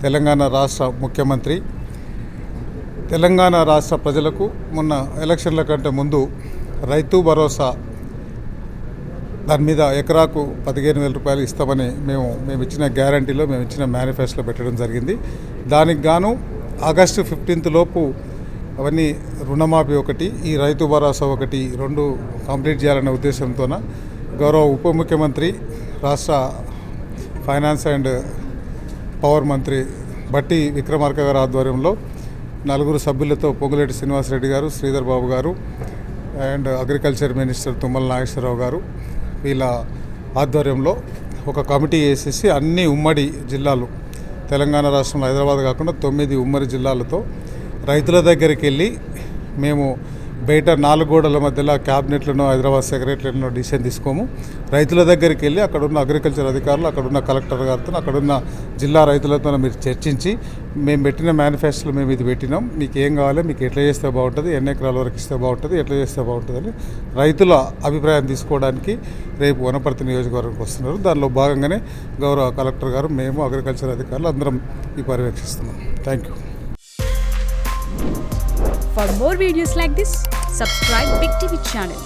తెలంగాణ రాష్ట్ర ముఖ్యమంత్రి తెలంగాణ రాష్ట్ర ప్రజలకు మొన్న ఎలక్షన్ల కంటే ముందు రైతు భరోసా దాని మీద ఎకరాకు 15,000 రూపాయలు ఇస్తామని మేము ఇచ్చిన గ్యారంటీలో మేము ఇచ్చిన మేనిఫెస్టోలో పెట్టడం జరిగింది. దానికి గాను ఆగస్టు 15 లోపు అవన్నీ రుణమాఫీ ఒకటి, ఈ రైతు భరోసా ఒకటి, 2 కంప్లీట్ చేయాలనే ఉద్దేశంతోన గౌరవ ఉప ముఖ్యమంత్రి రాష్ట్ర ఫైనాన్స్ అండ్ పవర్ మంత్రి బట్టి విక్రమార్క గారి ఆధ్వర్యంలో 4 సభ్యులతో పొంగులేటి శ్రీనివాసరెడ్డి గారు, Sridhar Babu garu and agriculture minister Tummala Nageswara Rao garu వీళ్ళ ఆధ్వర్యంలో ఒక కమిటీ వేసేసి అన్ని ఉమ్మడి జిల్లాలు తెలంగాణ రాష్ట్రంలో హైదరాబాద్ కాకుండా 9 ఉమ్మడి జిల్లాలతో రైతుల దగ్గరికి వెళ్ళి మేము బయట 4 గోడల మధ్యలో క్యాబినెట్లను హైదరాబాద్ సెక్రటరీలను డిసిషన్ తీసుకోము. రైతుల దగ్గరికి వెళ్ళి అక్కడున్న అగ్రికల్చర్ అధికారులు, అక్కడున్న కలెక్టర్ గారితో, అక్కడున్న జిల్లా రైతులతో మీరు చర్చించి మేము పెట్టిన మేనిఫెస్టోలో మేము ఇది పెట్టినాం, మీకు ఏం కావాలి, మీకు ఎట్లా చేస్తే బాగుంటుంది, ఎన్ని ఎకరాల వరకు ఇస్తే బాగుంటుంది, ఎట్లా చేస్తే బాగుంటుందని రైతుల అభిప్రాయం తీసుకోవడానికి రేపు వనపర్తి నియోజకవర్గానికి వస్తున్నారు. దానిలో భాగంగానే గౌరవ కలెక్టర్ గారు, మేము అగ్రికల్చర్ అధికారులు అందరం ఈ పర్యవేక్షిస్తున్నాం. Thank you. For more videos like this, subscribe Big TV channel.